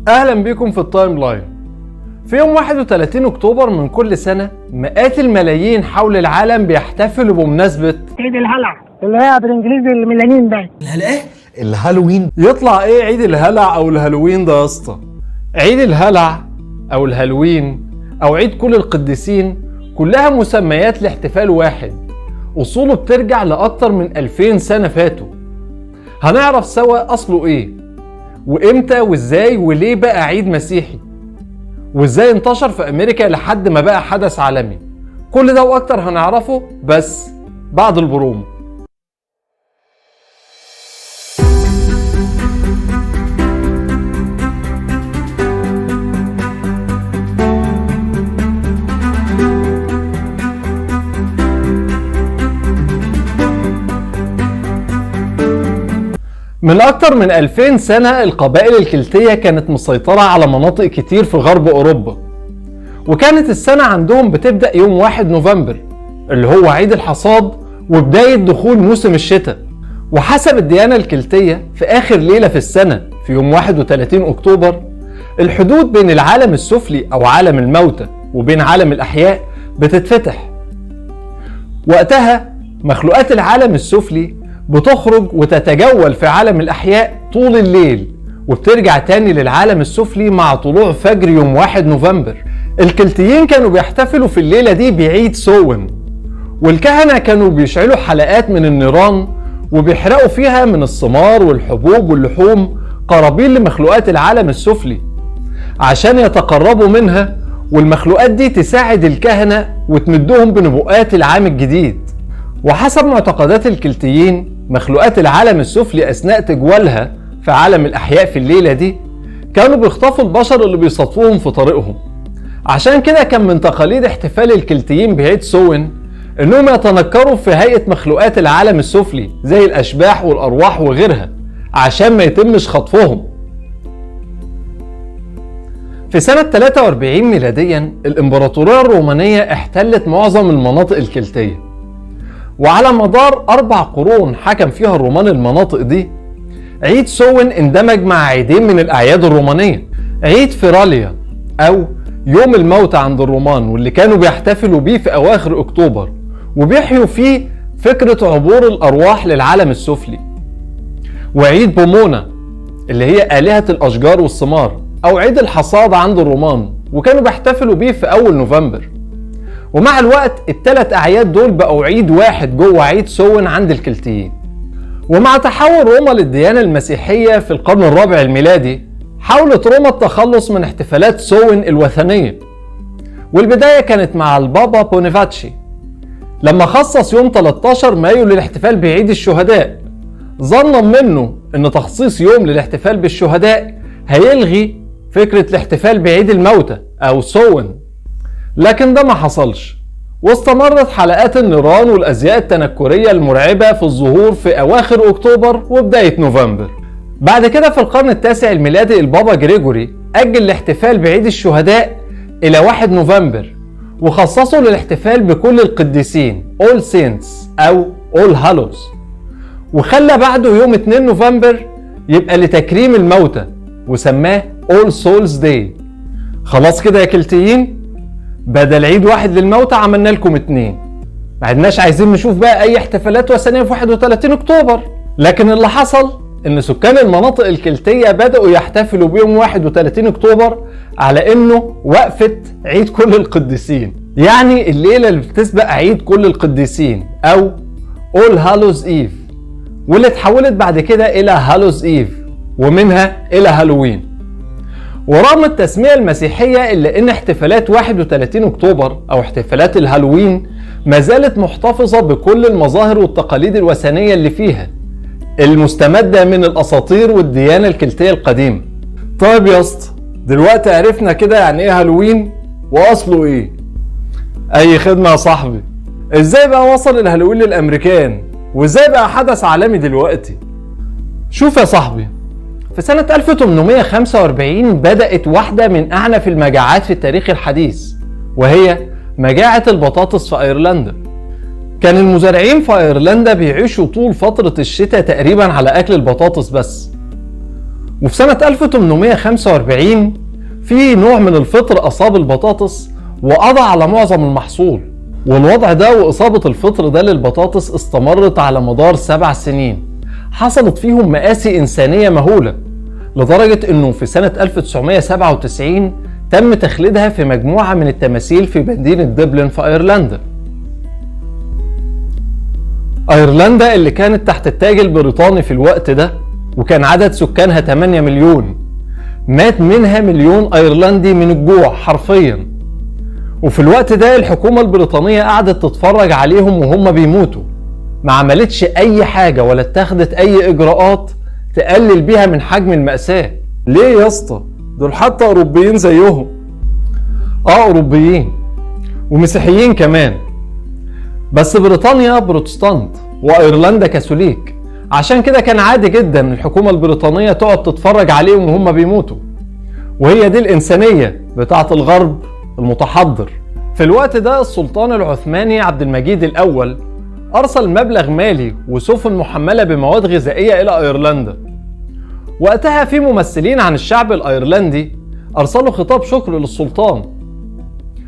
اهلا بكم في التايم لاين. في يوم 31 اكتوبر من كل سنة مئات الملايين حول العالم بيحتفلوا بمناسبة عيد الهلع اللي هي بالانجليزي الميلانين ده. الهالوين. يطلع ايه عيد الهلع او الهالوين ده يا اسطى؟ عيد الهلع او الهالوين او عيد كل القديسين كلها مسميات لاحتفال واحد اصوله بترجع لاكتر من 2000 سنة فاتوا. هنعرف سوا اصله ايه وامتى وازاي وليه بقى عيد مسيحي وازاي انتشر في امريكا لحد ما بقى حدث عالمي. كل ده واكتر هنعرفه بس بعد البرومو. من أكتر من 2000 سنة القبائل الكلتية كانت مسيطرة على مناطق كتير في غرب أوروبا، وكانت السنة عندهم بتبدأ يوم 1 نوفمبر اللي هو عيد الحصاد وبداية دخول موسم الشتاء. وحسب الديانة الكلتية في آخر ليلة في السنة في يوم 31 أكتوبر الحدود بين العالم السفلي أو عالم الموتى وبين عالم الأحياء بتتفتح. وقتها مخلوقات العالم السفلي بتخرج وتتجول في عالم الأحياء طول الليل وبترجع تاني للعالم السفلي مع طلوع فجر يوم 1 نوفمبر. الكلتيين كانوا بيحتفلوا في الليلة دي بعيد سوين، والكهنة كانوا بيشعلوا حلقات من النيران وبيحرقوا فيها من الثمار والحبوب واللحوم قرابين لمخلوقات العالم السفلي عشان يتقربوا منها، والمخلوقات دي تساعد الكهنة وتمدهم بنبوءات العام الجديد. وحسب معتقدات الكلتيين مخلوقات العالم السفلي أثناء تجوالها في عالم الأحياء في الليلة دي كانوا بيخطفوا البشر اللي بيصادفوهم في طريقهم. عشان كده كان من تقاليد احتفال الكلتيين بعيد سوين انهم يتنكروا في هيئة مخلوقات العالم السفلي زي الأشباح والأرواح وغيرها عشان ما يتمش خطفهم. في سنة 43 ميلاديا الإمبراطورية الرومانية احتلت معظم المناطق الكلتية، وعلى مدار 4 قرون حكم فيها الرومان المناطق دي. عيد سوين اندمج مع عيدين من الأعياد الرومانية، عيد فيراليا أو يوم الموت عند الرومان واللي كانوا بيحتفلوا بيه في أواخر أكتوبر وبيحيوا فيه فكرة عبور الأرواح للعالم السفلي، وعيد بومونا اللي هي آلهة الأشجار والثمار أو عيد الحصاد عند الرومان وكانوا بيحتفلوا بيه في أول نوفمبر. ومع الوقت ال3 أعياد دول بقوا عيد واحد جوه عيد سوين عند الكلتيين. ومع تحول روما للديانة المسيحية في القرن الرابع الميلادي حاولت روما التخلص من احتفالات سوين الوثنية، والبداية كانت مع البابا بونيفاتشي لما خصص يوم 13 مايو للاحتفال بعيد الشهداء، ظنا منه ان تخصيص يوم للاحتفال بالشهداء هيلغي فكرة الاحتفال بعيد الموتى او سوين. لكن ده ما حصلش، واستمرت حلقات النيران والأزياء التنكرية المرعبة في الظهور في أواخر أكتوبر وبداية نوفمبر. بعد كده في القرن التاسع الميلادي البابا جريجوري أجل الاحتفال بعيد الشهداء إلى 1 نوفمبر وخصصه للاحتفال بكل القديسين All Saints أو All Hallows، وخلى بعده يوم 2 نوفمبر يبقى لتكريم الموتى وسماه All Souls Day. خلاص كده يا كلتيين، بدل عيد واحد للموتى عملنا لكم 2، ما عدناش عايزين نشوف بقى اي احتفالات وثنيه في 31 اكتوبر. لكن اللي حصل ان سكان المناطق الكلتيه بداوا يحتفلوا بيوم 31 اكتوبر على انه وقفه عيد كل القديسين، يعني الليله اللي بتسبق عيد كل القديسين او All Hallows Eve، واللي اتحولت بعد كده الى هالوز ايف ومنها الى هالوين. ورغم التسمية المسيحية إلا إن احتفالات 31 أكتوبر أو احتفالات الهالوين ما زالت محتفظة بكل المظاهر والتقاليد الوثنية اللي فيها المستمدة من الأساطير والديانة الكلتية القديمة. طيب يا اسطى، دلوقتي عرفنا كده يعني إيه هالوين وأصله إيه؟ أي خدمة يا صاحبي. إزاي بقى وصل الهالوين للأمريكان؟ وإزاي بقى حدث عالمي دلوقتي؟ شوف يا صاحبي، في سنة 1845 بدأت واحدة من أعنف المجاعات في التاريخ الحديث، وهي مجاعة البطاطس في أيرلندا. كان المزارعين في أيرلندا بيعيشوا طول فترة الشتاء تقريبا على أكل البطاطس بس، وفي سنة 1845 في نوع من الفطر أصاب البطاطس وقضى على معظم المحصول، والوضع ده وإصابة الفطر ده للبطاطس استمرت على مدار 7 سنين، حصلت فيهم مآسي إنسانية مهولة، لدرجة إنه في سنة 1997 تم تخليدها في مجموعة من التماثيل في مدينة دبلن في أيرلندا. أيرلندا اللي كانت تحت التاج البريطاني في الوقت ده، وكان عدد سكانها 8 مليون، مات منها 1,000,000 أيرلندي من الجوع حرفيا. وفي الوقت ده الحكومة البريطانية قعدت تتفرج عليهم وهم بيموتوا، ما عملتش أي حاجة ولا اتخذت أي إجراءات تقلل بيها من حجم المأساة. ليه يا اسطى؟ دول حتى أوروبيين زيهم. أوروبيين ومسيحيين كمان، بس بريطانيا بروتستانت وأيرلندا كاثوليك، عشان كده كان عادي جدا الحكومة البريطانية تقعد تتفرج عليهم وهم بيموتوا. وهي دي الإنسانية بتاعة الغرب المتحضر. في الوقت ده السلطان العثماني عبد المجيد الأول أرسل مبلغ مالي وسفن محملة بمواد غذائية إلى أيرلندا. وقتها في ممثلين عن الشعب الأيرلندي أرسلوا خطاب شكر للسلطان،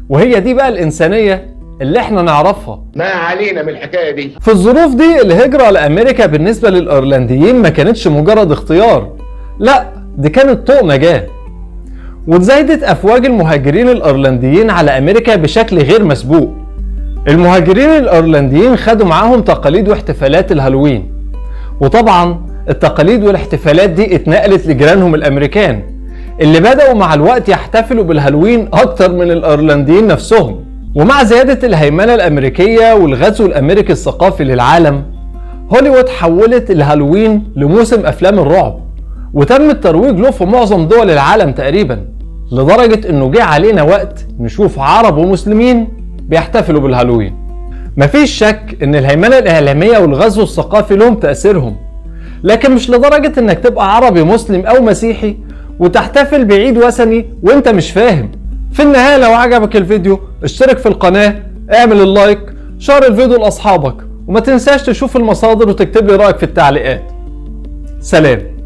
وهي دي بقى الإنسانية اللي احنا نعرفها. ما علينا من الحكاية دي. في الظروف دي الهجرة لأمريكا بالنسبة للأيرلنديين ما كانتش مجرد اختيار، لا دي كانت طوق نجاة. وتزايدت أفواج المهاجرين الأيرلنديين على أمريكا بشكل غير مسبوق. المهاجرين الأيرلنديين خدوا معاهم تقاليد واحتفالات الهالوين، وطبعا التقاليد والاحتفالات دي اتنقلت لجيرانهم الأمريكان اللي بدأوا مع الوقت يحتفلوا بالهالوين أكتر من الأيرلنديين نفسهم. ومع زيادة الهيمنة الأمريكية والغزو الأمريكي الثقافي للعالم، هوليوود حولت الهالوين لموسم أفلام الرعب، وتم الترويج له في معظم دول العالم تقريبا، لدرجة انه جه علينا وقت نشوف عرب ومسلمين بيحتفلوا بالهالوين. مفيش شك ان الهيمنة الإعلامية والغزو الثقافي لهم تأثيرهم، لكن مش لدرجة انك تبقى عربي مسلم او مسيحي وتحتفل بعيد وثني وانت مش فاهم. في النهاية لو عجبك الفيديو اشترك في القناة، اعمل اللايك، شير الفيديو لأصحابك، وما تنساش تشوف المصادر وتكتب لي رأيك في التعليقات. سلام.